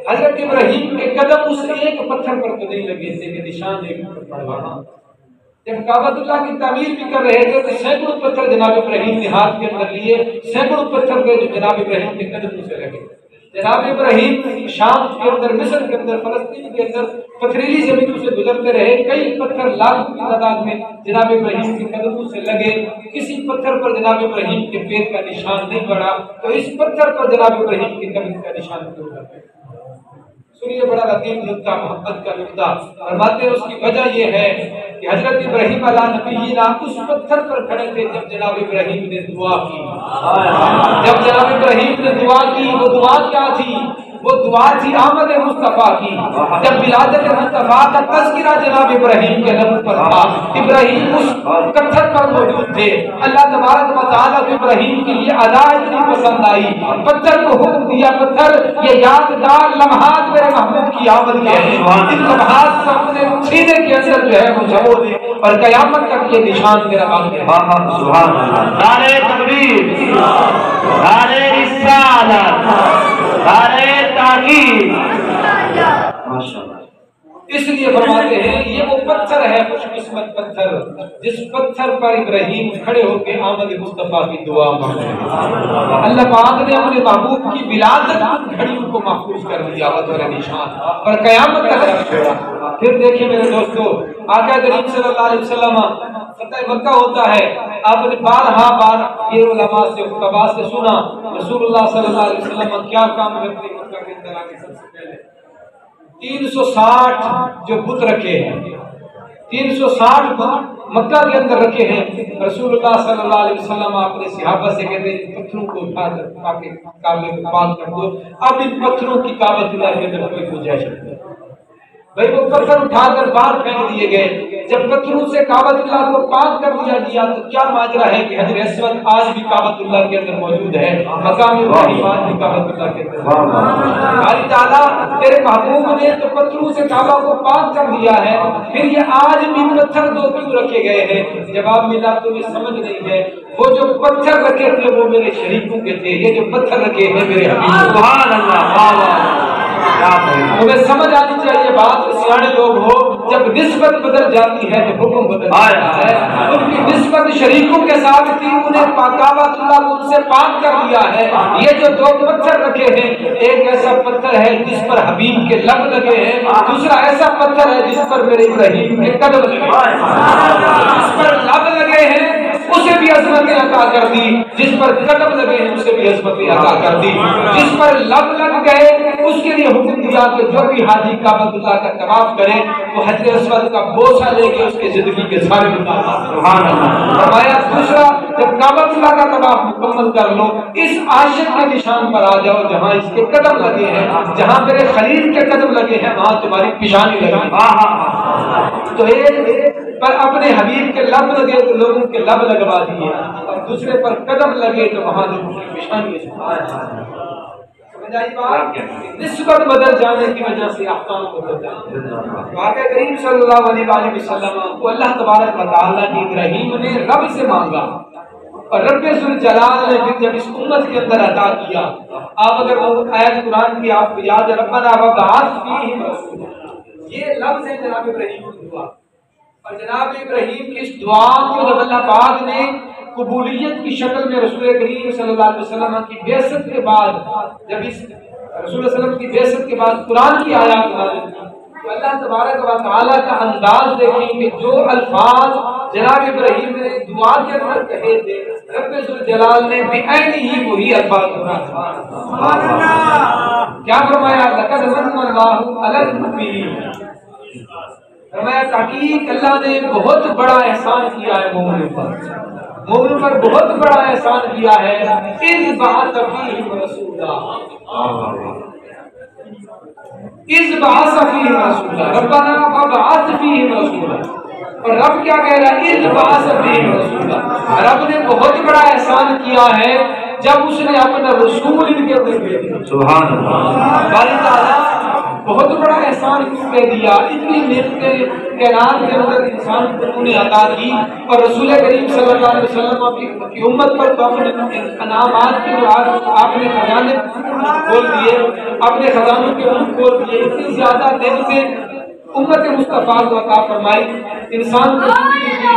حضرت ابراہیم کے قدم اس ایک پتھر پر تو نہیں لگے تھے کہ نشان ایک پر پڑا۔ جب کعبۃ اللہ کی تعمیر بھی کر رہے تھے تو سینکڑوں پتھر جناب ابراہیم نے ہاتھ کے اندر لیے، سینکڑوں پتھر کے جو جناب ابراہیم کے قدموں سے لگے۔ جناب ابراہیم شام کے اندر، مصر کے اندر، فلسطین کے اندر پتھریلی زمینوں سے گزرتے رہے، کئی پتھر لاکھوں کی تعداد میں جناب ابراہیم کے قدموں سے لگے، کسی پتھر پر جناب ابراہیم کے پیر کا نشان نہیں پڑا، تو اس پتھر پر جناب ابراہیم کے قدم کا نشان کیوں لگا؟ سنیے بڑا لطیف نکتہ، محبت کا نکتہ، فرماتے ہیں اس کی وجہ یہ ہے کہ حضرت ابراہیم علیہ نبینا اس پتھر پر کھڑے تھے جب جناب ابراہیم نے دعا کی۔ جب جناب ابراہیم نے دعا کی، وہ دعا کیا تھی؟ وہ دعا تھی آمد مصطفیٰ کی۔ جب ولادت مصطفیٰ کا تذکرہ جناب ابراہیم کے لب پر تھا، ابراہیم اس پتھر پر موجود تھے، اللہ تبارک و تعالیٰ کو ابراہیم کے لیے ادا اتنی پسند آئی، پتھر کو حکم دیا، پتھر یہ یادگار لمحات میرے محبوب کی آمد کے ہیں، ان لمحات کو اپنے سینے کے اندر جو ہے وہ جمع دے اور قیامت تک یہ نشان میرا باقی ہے۔ سبحان اللہ۔ نعرہ تکبیر، نعرہ رسالت، نعرہ تحقیق، ماشاءاللہ۔ اس لیے فرماتے ہیں یہ وہ پتھر ہے، خوش قسمت پتھر جس پتھر پر ابراہیم کھڑے ہو کے آمد مصطفیٰ کی دعا مانگے۔ اللہ پاک نے اپنے محبوب کی ولادت کی گھڑیوں کو محفوظ کر دیا بطور نشان اور قیامت تک رکھ چھوڑا۔ پھر دیکھیں میرے دوستو، آقا کریم صلی اللہ علیہ وسلم فتح مکہ ہوتا ہے، آپ نے بارہا بار یہ علماء سے خطبہ سے سنا رسول اللہ صلی اللہ علیہ وسلم کیا کام کرتے مکہ کے اندر آگے سب سے پہلے 360 جو بت رکھے ہیں، 360 بت مکہ کے اندر رکھے ہیں، رسول اللہ صلی اللہ علیہ وسلم اپنے صحابہ سے کہتے ہیں ان پتھروں کو اٹھا کر کعبے کو پاک کر دو، اب ان پتھروں کی کعبۃ اللہ کے اندر کوئی گنجائش نہیں۔ بھائی وہ پتھر اٹھا کر باہر پھینک دیے گئے، جب پتھروں سے کعبۃ اللہ کو پاک کر دیا گیا تو کیا ماجرا ہے کہ حجر اسود آج بھی کعبۃ اللہ کے اندر موجود ہے، مقام ابراہیم آج بھی کعبۃ اللہ کے اندر۔ باری تعالیٰ تیرے محبوب نے تو پتھروں سے کعبہ کو پاک کر دیا ہے، پھر یہ آج بھی پتھر دو کیوں رکھے گئے ہیں؟ جواب ملا تمہیں سمجھ نہیں ہے، وہ جو پتھر رکھے تھے وہ میرے شریکوں کے تھے، یہ جو پتھر رکھے ہیں میرے حبیب۔ سبحان اللہ۔ تمہیں سمجھ آنی چاہیے بات، سیانے لوگ ہو، جب نسبت بدل جاتی ہے تو حکم بدل جاتا ہے۔ ان کی نسبت شریکوں کے ساتھ تھی، انہیں کعبۃ اللہ کو ان سے پاک کر دیا ہے۔ یہ جو دو پتھر رکھے ہیں، ایک ایسا پتھر ہے جس پر حبیب کے لب لگے ہیں، دوسرا ایسا پتھر ہے جس پر میرے ابراہیم کے قدم لگے ہیں۔ جس پر لب لگے ہیں اسے بھی عظمتیں عطا کر دی، جس پر قدم لگے ہیں اسے بھی عظمتیں عطا کر دی۔ جس پر لب لگ گئے اس کے لیے حکم دیا کہ جو بھی حاجی کعبۃ اللہ کا طواف کرے وہ حجر اسود کا بوسہ لے کے اس کے زندگی کے سارے مطالبات سبحان اللہ فرمایا دوسرا جب کعبۃ اللہ کا طواف مکمل کر لو اس عاشق کے نشان پر آ جاؤ جہاں اس کے قدم لگے ہیں جہاں میرے خلیل کے قدم لگے ہیں وہاں تمہاری پیشانی لگی تو ایک پر اپنے حبیب کے لب لگے تو لوگوں کے لب لگوا دیے اور دوسرے پر قدم لگے تو وہاں لوگوں کی پیشانی نسبت بدل جانے کی وجہ سے احکام بدل جاتے ہیں واقعہ کریم صلی اللہ علیہ وآلہ وسلم کو اللہ تبارک و تعالیٰ نے ابراہیم نے رب سے مانگا اور رب ذوالجلال نے پھر جب اس امت کے اندر عطا کیا آپ اگر وہ آیت قرآن کی آپ کو یاد ہے ربنا وبعث فیہم رسولا یہ لفظ ہے جناب ابراہیم کی دعا اور جناب ابراہیم کی اس دعا کو جب اللہ پاک نے قبولیت کی شکل میں رسول کریم صلی اللہ علیہ وسلم کی بعثت کے بعد جب اس رسول اللہ علیہ وسلم کی بعثت کے بعد قرآن کی آیات نازل کی تو اللہ تبارک و تعالیٰ کا انداز دیکھیں کہ جو الفاظ جناب ابراہیم نے دعا کے اندر کہے تھے رب ذوالجلال نے بعینہ وہی الفاظ سبحان اللہ کیا فرمایا لقد من اللہ علی المؤمنین فرمایا تحقیق اللہ نے بہت بڑا احسان کیا ہے مومن پر بہت بڑا احسان کیا ہے اذ بعث فیہم رسولا ربنا وبعث فیہم رسولا اور رب کیا کہہ رہا ہے اذ بعث فیہم رسولا رب نے بہت بڑا احسان کیا ہے جب اس نے اپنا رسول ان کے اندر بھیج دیا سبحان اللہ باری تعالیٰ بہت بڑا احسان کیوں کہہ دیا اتنی نعمتیں کائنات کے اندر انسان کو نے عطا کی اور رسول کریم صلی اللہ علیہ وسلم کی امت پر تو اپنے انعامات کے آپ نے خزانے کھول دیے اپنے خزانوں کے منہ کھول دیے اتنی زیادہ نعمتیں امت مصطفیٰ کو عطا فرمائی انسان کو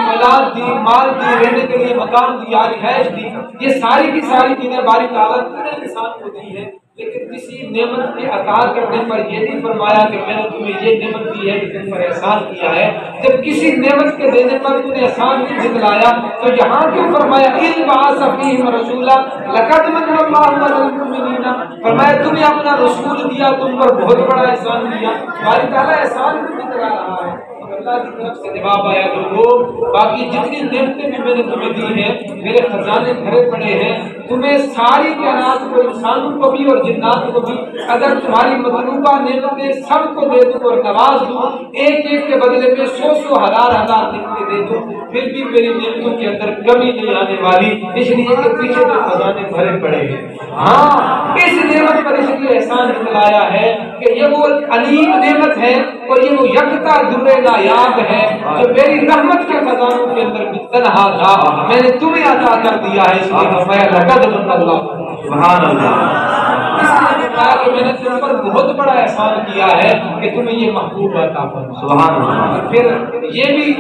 اولاد دی مال دی رہنے کے لیے مکان دیا رہائش دی یہ ساری کی ساری چیزیں باری تعالیٰ نے انسان کو دی ہے لیکن کسی نعمت کے عطا کرنے پر یہ نہیں فرمایا کہ میں نے تمہیں یہ نعمت دی ہے کہ تم پر احسان کیا ہے جب کسی نعمت کے دینے پر تم نے احسان نہیں جتلایا تو یہاں کیوں فرمایا اذ بعث فیہم رسولا لقد من اللہ علی المؤمنین فرمایا تمہیں اپنا رسول دیا تم پر بہت بڑا احسان دیا باری تعالیٰ احسان کیوں جتلا رہا ہے اللہ کی طرف سے جواب آیا لوگوں باقی جتنی نعمتیں بھی میں نے تمہیں دی ہیں میرے خزانے بھرے پڑے ہیں تمہیں ساری کائنات کو انسانوں کو بھی اور جنات کو بھی اگر تمہاری مطلوبہ نعمتیں سب کو دے دوں اور نواز دوں ایک ایک کے بدلے میں 100 ہزار نعمتیں دے دوں پھر بھی میری نعمتوں کے اندر کمی نہیں آنے والی اس لیے کہ پیچھے جو خزانے بھرے پڑے ہیں ہاں اس نعمت پر اس لیے احسان دلایا ہے کہ یہ وہ علیم نعمت ہے اور یہ وہ یکتا در نایاب ہے جو میری رحمت کے خزانوں کے اندر بھی تنہا تھا میں نے تمہیں عطا کر دیا ہے اس لیے فرمایا لقد من اللہ سبحان اللہ اس لیے کہا کہ میں نے تم پر بہت بڑا احسان کیا ہے کہ تمہیں یہ محبوب عطا فرمایا سبحان اللہ پھر یہ بھی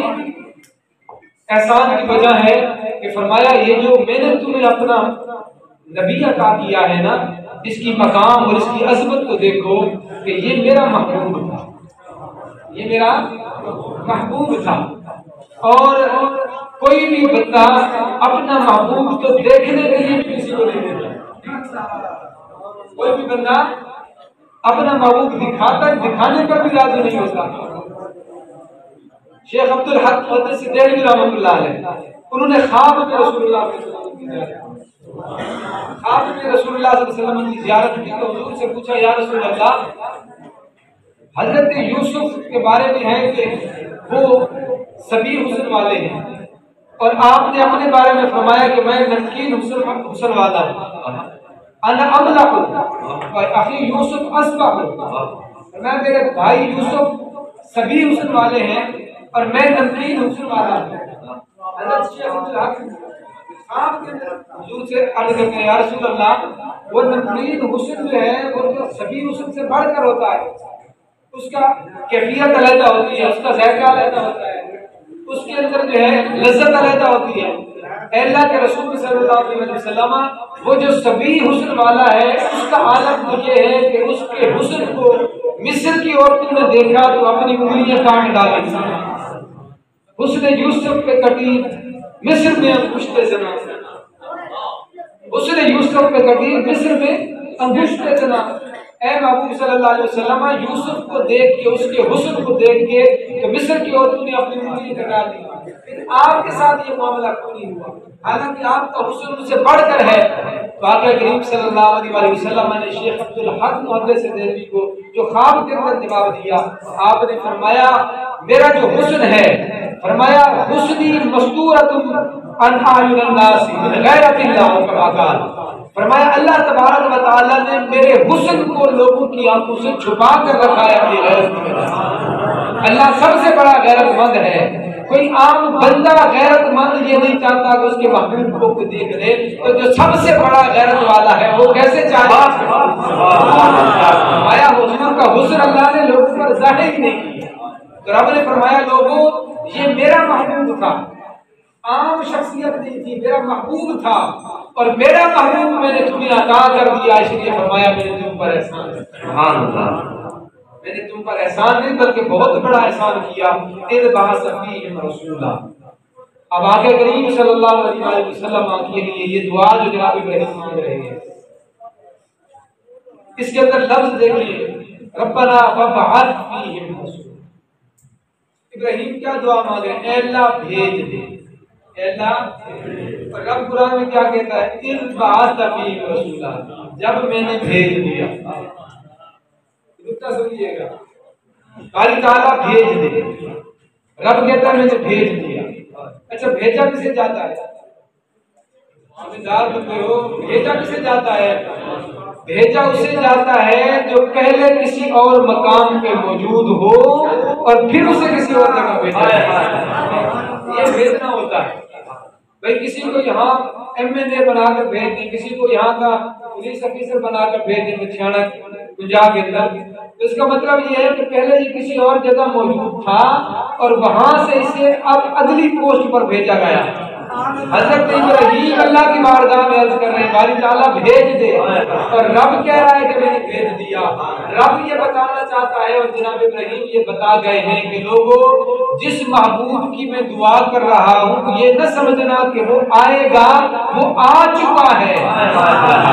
احسان کی وجہ ہے کہ فرمایا یہ جو میں نے تمہیں اپنا نبی عطا کیا ہے نا اس کی مقام اور اس کی عظمت کو دیکھو کہ یہ میرا محبوب تھا یہ میرا محبوب تھا اور کوئی بھی بندہ اپنا محبوب تو دیکھنے کے لیے بھی کسی کو نہیں دیتا کوئی بھی بندہ اپنا محبوب دکھانے پر بھی راضی نہیں ہوتا شیخ عبد الحق محدث دہلوی رحمۃ اللہ علیہ انہوں نے خواب میں رسول اللہ صلی اللہ علیہ وسلم خواب میں رسول اللہ صلی اللہ علیہ وسلم کی زیارت کی تو حضور سے پوچھا یا رسول اللہ حضرت یوسف کے بارے میں ہے کہ وہ سبھی حسن والے ہیں اور آپ نے اپنے بارے میں فرمایا کہ میں نمکین حسن والا ہوں انا املح اور اخی یوسف اصبح میں میرے بھائی یوسف سبھی حسن والے ہیں اور میں نمکین حسن والا ہوں حضرت شیخ عبد الحق خواب کے اندر حضور سے عرض کرتے ہیں یا رسول اللہ وہ نمکین حسن جو ہے وہ تو سبھی حسن سے بڑھ کر ہوتا ہے اس کا کیفیت علیحدہ ہوتی ہے اس کا ذائقہ علیحدہ ہوتا ہے اس کے اندر جو ہے لذت علیحدہ ہوتی ہے اے اللہ کے رسول صلی اللہ علیہ وسلم وہ جو سبھی حسن والا ہے اس کا عالم یہ ہے کہ اس کے حسن کو مصر کی عورتوں نے دیکھا تو اپنی انگلیاں کاٹ ڈالی حسن یوسف پہ کٹی مصر میں انگشت زنا حسن یوسف پہ کٹی مصر میں انگشت زنا اے محبوب صلی اللہ علیہ وسلم یوسف کو دیکھ کے، اس کے حسن کو دیکھ کے تو مصر کی عورتوں نے اپنی انگلی کٹا دی، پھر آپ کے ساتھ یہ معاملہ کیوں نہیں ہوا حالانکہ آپ کا حسن ان سے بڑھ کر ہے؟ تو آقا کریم صلی اللہ علیہ وسلم نے شیخ عبدالحق محدث دہلوی کو جو خواب کے اندر جواب دیا، آپ نے فرمایا میرا جو حسن ہے، فرمایا حسنی مستورۃ عن اعین الناس من غیرۃ اللہ کما قال، فرمایا اللہ تبارک و تعالیٰ نے میرے حسن کو لوگوں کی آنکھوں سے چھپا کر رکھا ہے اپنی غیرت کی وجہ سے۔ اللہ سب سے بڑا غیرت مند ہے، کوئی عام بندہ غیرت مند یہ نہیں چاہتا کہ اس کے محبوب کو کوئی دیکھ لے، تو جو سب سے بڑا غیرت والا ہے وہ کیسے چاہتا فرمایا حضور کا حسن اللہ نے لوگوں پر ظاہر ہی نہیں کیا، تو رب نے فرمایا لوگوں یہ میرا محبوب تھا، عام شخصیت نہیں تھی، میرا محبوب تھا، اور میرا محبوب میں نے تمہیں عطا کر دیا، اس لیے فرمایا میں نے تم پر احسان کیا۔ سبحان اللہ، میں نے تم پر احسان نہیں بلکہ بہت بڑا احسان کیا، اذ بعث فیہم رسولا۔ اب آقا کریم صلی اللہ علیہ وسلم کے لیے یہ دعا جو جناب ابراہیم مانگ رہے ہیں، اس کے اندر لفظ دیکھیے ربنا وابعث فیہم رسولا۔ ابراہیم کیا دعا مانگ رہے ہیں؟ اے اللہ بھیج دے، اے اللہ۔ اور رب قرآن میں کیا کہتا ہے؟ اذ بعث فیہم رسولا، جب میں نے بھیج دیا۔ سمجھیے گا، باری تعالیٰ بھیج دے، رب کہتا ہے میں نے بھیج دیا۔ اچھا بھیجا کسے جاتا ہے؟ سمجھدار بندے ہو، بھیجا کسے جاتا ہے؟ بھیجا اسے جاتا ہے جو پہلے کسی اور مقام پہ موجود ہو اور پھر اسے کسی اور جگہ بھیجا جائے، یہ بھیجنا ہوتا ہے۔ بھائی کسی کو یہاں MLA بنا کر بھیج دیں، کسی کو یہاں کا پولیس افیسر بنا کر بھیج دیں چھیانک پنجاب کے اندر، تو اس کا مطلب یہ ہے کہ پہلے یہ کسی اور جگہ موجود تھا اور وہاں سے اسے اب عدلی پوسٹ پر بھیجا گیا۔ حضرت ابراہیم اللہ کی بارگاہ میں عرض کر رہے ہیں باری تعالیٰ بھیج دے، اور رب کہہ رہا ہے کہ میں نے بھیج دیا۔ رب یہ بتانا چاہتا ہے اور جناب ابراہیم یہ بتا گئے ہیں کہ لوگوں جس محبوب کی میں دعا کر رہا ہوں یہ نہ سمجھنا کہ وہ آئے گا، وہ آ چکا ہے،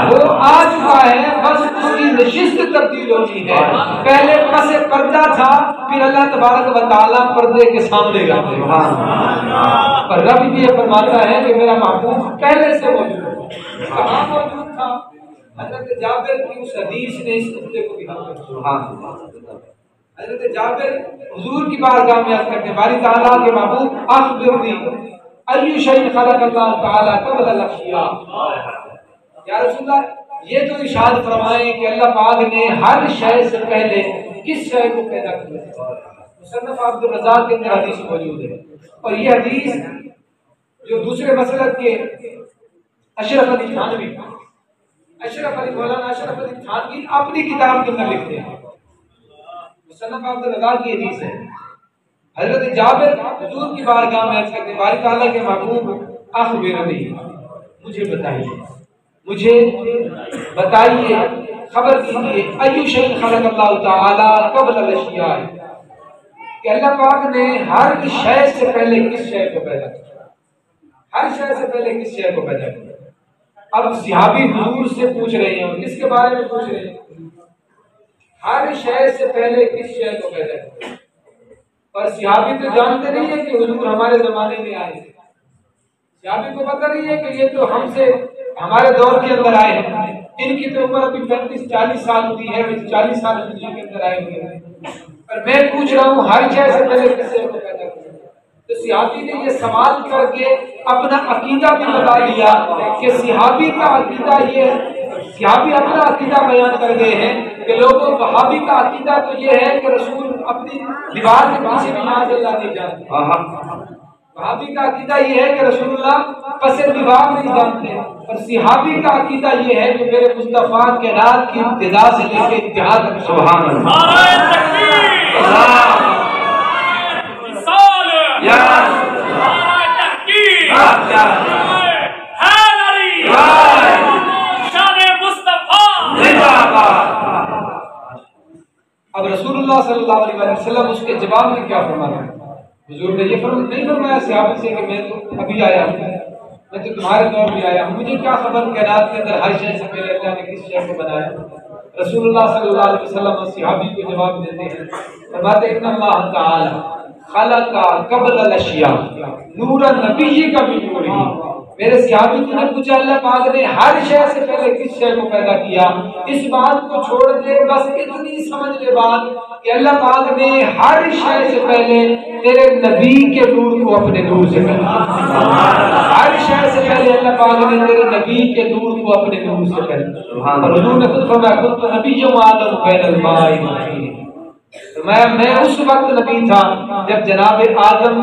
وہ آ چکا ہے، بس اس کی نشست تبدیل ہوتی ہے۔ پہلے پس پردہ تھا، پھر اللہ تبارک و تعالیٰ پردے کے سامنے رہتے ہیں، اور رب بھی یہ فرماتا ہے کہ میرا محبوب پہلے سے موجود ہے۔ کہاں موجود تھا؟ حضرت جابر کی اس حدیث نے اس نقطے کو بھی حل کیا۔ حضرت جابر حضور کی بارگاہ میں عرض کرتے ہیں باری تعالیٰ کے محبوب اخبرنی ای شیء خلق اللہ تعالیٰ قبل الاشیاء، یا رسول اللہ یہ تو ارشاد فرمائیں کہ اللہ پاک نے ہر شے سے پہلے کس شے کو پیدا کیا؟ مصنف عبد الرزاق کے اندر حدیث موجود ہے، اور یہ حدیث جو دوسرے مسلک کے اشرف علی تھانوی، مولانا اشرف علی تھانوی اپنی کتاب کے اندر لکھتے ہیں، مصنف عبد الرزاق کی حدیث ہے۔ حضرت جابر حضور کی بارگاہ میں عرض کرتے ہیں باری تعالیٰ کے محبوب اخبرنی، مجھے بتائیے، مجھے بتائیے، خبر دیجیے، ای شیء خلق اللہ تعالیٰ قبل الاشیاء، کہ اللہ پاک نے ہر شے سے پہلے کس شے کو پیدا کیا، ہر شے سے پہلے کس شے کو پیدا کیا۔ اب صحابی حضور سے پوچھ رہے ہیں، کس کے بارے میں پوچھ رہے ہیں؟ ہر شے سے پہلے کس شے کو پیدا کیا، اور صحابی تو جانتے نہیں ہے کہ حضور ہمارے زمانے میں آئے، صحابی کو پتہ نہیں ہے کہ یہ تو ہم سے ہمارے دور کے اندر آئے ہیں، ان کی تو عمر ابھی 35-40 سال ہوئی ہے، 40 سال کے اندر آئے ہوئے ہیں، اور میں پوچھ رہا ہوں ہر شے سے پہلے کس شے کو پیدا کیا۔ تو صحابی نے یہ سوال کر کے اپنا عقیدہ بھی بتا دیا کہ صحابی کا عقیدہ یہ، صحابی اپنا عقیدہ بیان کر گئے ہیں کہ لوگوں وہابی کا عقیدہ تو یہ ہے کہ رسول اپنی دیوار کے پیچھے بھی نماز اللہ نہیں جانتے، وہابی کا عقیدہ یہ ہے کہ رسول اللہ پس دیوار نہیں جانتے، اور صحابی کا عقیدہ یہ ہے کہ میرے مصطفیٰ کے رات کی ابتدا سے لے کے انتہا تک سبحان اللہ اب رسول اللہ صلی اللہ علیہ وسلم اس کے جواب میں کیا فرمایا؟ حضور نے یہ نہیں فرمایا صحابہ سے کہ میں تو ابھی آیا ہوں، میں تو تمہارے دور میں آیا ہوں، مجھے کیا خبر کہ رات کے اندر ہر شے سے پہلے اللہ نے کس شے کو بنایا۔ رسول اللہ صلی اللہ علیہ وسلم صحابی کو جواب دیتے ہیں، فرماتے ہیں ان اللہ تعالی خلق قبل الاشیاء نور النبی کا بھی نور ہی۔ میرے صحابی تو نے پوچھا اللہ پاک نے ہر شے سے پہلے کس شے کو پیدا کیا؟ اس بات کو چھوڑ دے، بس اتنی سمجھ لے بات کہ اللہ پاک نے ہر شے سے پہلے تیرے نبی کے نور کو اپنے نور سے پیدا کیا۔ ہر شے سے پہلے اللہ پاک نے تیرے نبی کے نور کو اپنے نور سے پیدا کیا۔ اور حضور نے خود فرمایا كنت نبی آدم بین الماء والطین، میں اس وقت نبی تھا جب جناب آدم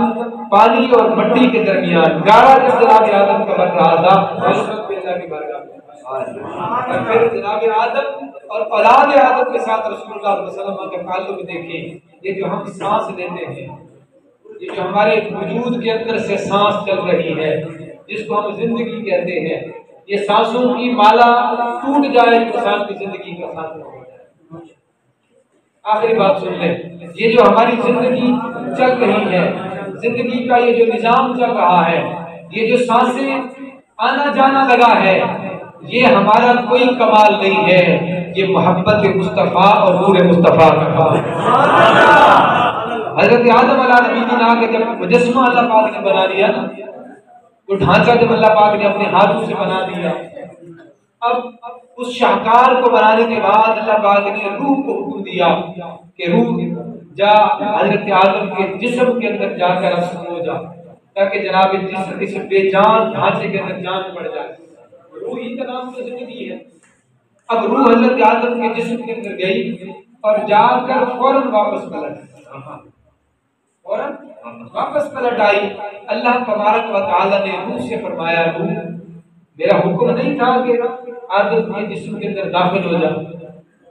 پانی اور مٹی کے درمیان، گارا جب جناب آدم کا بن رہا تھا اس وقت اللہ کی بارگاہ میں، اور پھر جناب آدم اور اولاد آدم کے ساتھ رسول اللہ صلی اللہ علیہ وسلم کا تعلق دیکھیں۔ یہ جو ہم سانس لیتے ہیں، یہ جو ہمارے وجود کے اندر سے سانس چل رہی ہے، جس کو ہم زندگی کہتے ہیں، یہ سانسوں کی مالا ٹوٹ جائے انسان کی زندگی کا ساتھ ہو جائے۔ آخری بات سن لیں، یہ جو ہماری زندگی چل رہی ہے، زندگی کا یہ جو نظام چل رہا ہے، یہ جو سانسیں آنا جانا لگا ہے، یہ ہمارا کوئی کمال نہیں ہے، یہ محبت مصطفیٰ اور نور مصطفیٰ کا کمال ہے۔ حضرت آدم علیہ نبی کے جب مجسمہ اللہ پاک نے بنا لیا نا، وہ ڈھانچہ جب اللہ پاک نے اپنے ہاتھوں سے بنا دیا، اب اس شاہکار کو بنانے کے بعد اللہ پاک نے روح کو حکم دیا کہ روح جا حضرت آدم کے جسم کے اندر جا کر اب سو جا، تاکہ جناب اس بے جان ڈھانچے کے اندر جان پڑ جائے۔ روح ہی کا نام تو زندگی ہے۔ اب روح حضرت آدم کے جسم کے اندر گئی اور جا کر فوراً واپس پلٹ آئی۔ اللہ تبارک و تعالی نے روح سے فرمایا، روح میرا حکم نہیں تھا کہ آدم کے جسم کے اندر داخل ہو جا،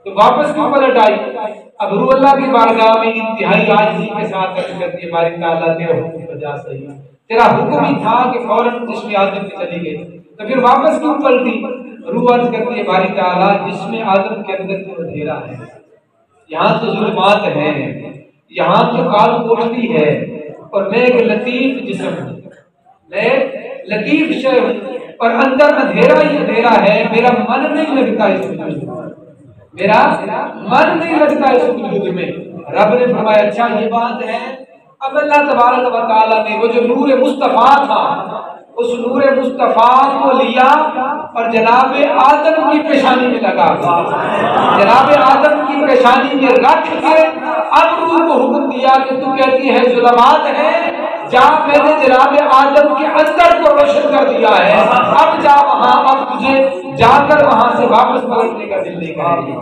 تو واپس کیوں پلٹ آئی؟ اب روح اللہ کی بارگاہ میں انتہائی عاجزی کے ساتھ عرض کرتی ہے، باری تعالیٰ تیرا حکم بجا صحیح، تیرا حکم ہی تھا کہ فوراً جسم آدم میں چلی گئی، تو پھر واپس کیوں پلٹی؟ روح عرض کرتی ہے، باری تعالیٰ جسم آدم کے اندر تو اندھیرا ہے، یہاں تو ظلمات ہیں، یہاں تو کال پوشتی ہے، اور میں ایک لطیف جسم ہوں، میں لطیف شے ہوں، اور اندر اندھیرا ہی اندھیرا ہے، میرا من نہیں لگتا اس وجود میں، میرا من نہیں لگتا اس وجود میں۔ رب نے فرمایا اچھا یہ بات ہے۔ اب اللہ تبارک و تعالیٰ نے وہ جو نور مصطفیٰ تھا، اس نور مصطفیٰ کو لیا اور جناب آدم کی پیشانی میں لگا، جناب آدم کی پیشانی میں رکھ کے اب روح کو حکم دیا کہ تو کہتی ہے ظلمات ہے، جا میں نے جناب آدم کے اندر کو روشن کر دیا ہے، اب جا وہاں، اب تجھے جا کر وہاں سے واپس پلٹنے کا دل نہیں کرے گی۔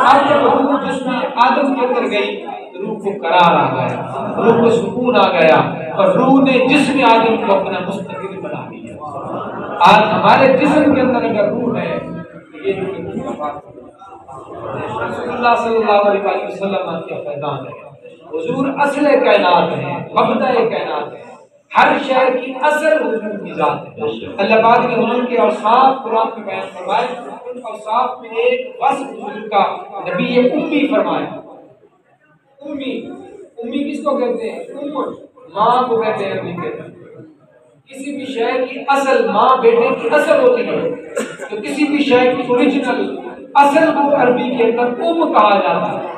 اب جب روح جس میں آدم کے اندر گئی، روح کو قرار آ گیا، روح کو سکون آ گیا، اور روح نے جسم آدم کو اپنا مستقل بنا دیا۔ آج ہمارے جسم کے اندر اگر روح ہے تو یہ رسول اللہ صلی اللہ علیہ وسلم کا فیضان ہے۔ حضور اصل کائنات ہے، مبدأ کائنات ہے، ہر شہر کی اصل حضور کی ذات ہے۔ اللہ پاک نے حضور کے اوصاف قرآن میں بیان فرمائے، ان اوصاف میں ایک وصف حضور کا نبی امی فرمایا۔ امی کس کو کہتے ہیں؟ ماں کو کہتے ہیں، امی کہتے ہیں۔ کسی بھی شہر کی اصل ماں بیٹے کی اصل ہوتی ہے، تو کسی بھی شہر کی اوریجنل اصل کو عربی کے اندر کہا جاتا ہے،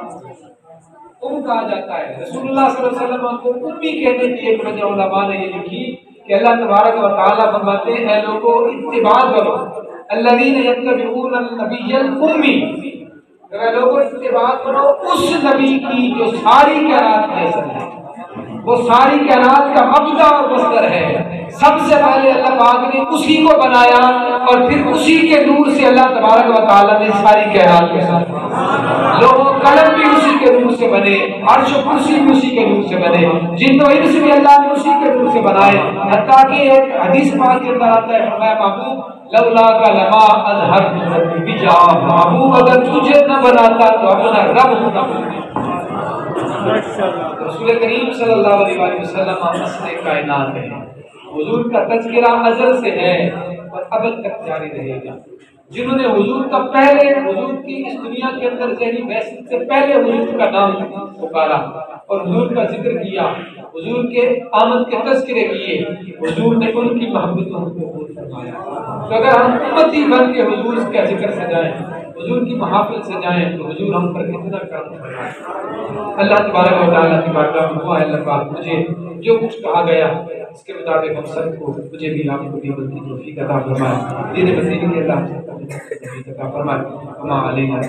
کہا جاتا ہے۔ رسول اللہ صلی اللہ علیہ وسلم کو امی کہنے کی ایک وجہ علماء نے یہ لکھی کہ اللہ تبارک و تعالیٰ فرماتے ہیں اے لوگوں اتباع کرو، الذین یتبعون النبی الامی، اے لوگوں اتباع کرو اس نبی کی جو ساری کائنات میں اصل ہے، وہ ساری کائنات کا مبدا اور مصدر ہے۔ سب سے پہلے اللہ پاک نے اسی کو بنایا، اور پھر اسی کے نور سے اللہ تبارک و تعالیٰ نے ساری کائنات کو ساخا۔ لوگوں قلم بھی اسی کے نور سے بنے، عرش و کرسی بھی اسی کے نور سے بنے، جن و انس بھی اللہ نے اسی کے نور سے بنائے۔ حتیٰ کہ ایک حدیث پاک کے اندر آتا ہے، فرمایا محبوب لولا کا لما اظہر بجا، محبوب اگر تجھے نہ بناتا تو اپنا رب نہ بناتا۔ رسول کریم صلی اللہ علیہ وسلم اصل کائنات ہے۔ حضور کا تذکرہ ازل سے ہے اور ابد تک جاری رہے گا۔ جنہوں نے حضور کا پہلے، حضور کی اس دنیا کے اندر ذہنی بحث سے پہلے حضور کا نام پکارا اور حضور کا ذکر کیا، حضور کے آمد کے تذکرے کیے، حضور نے ان کی محبتوں کو قبول فرمایا۔ تو اگر ہم امتی بن کے حضور کا ذکر سجائیں، حضور کی محافل سجائیں تو حضور ہم پر کتنا کرم فرمائے۔ اللہ تبارک و تعالیٰ کی بارگاہ میں دعا ہے اللہ پاک مجھے جو کچھ کہا گیا اس کے مطابق ہم سب کو، مجھے بھی آپ کو بھی عمل کی توفیق عطا فرمائے، دین مسیح کے اللہ عطا فرمائے۔ وما علینا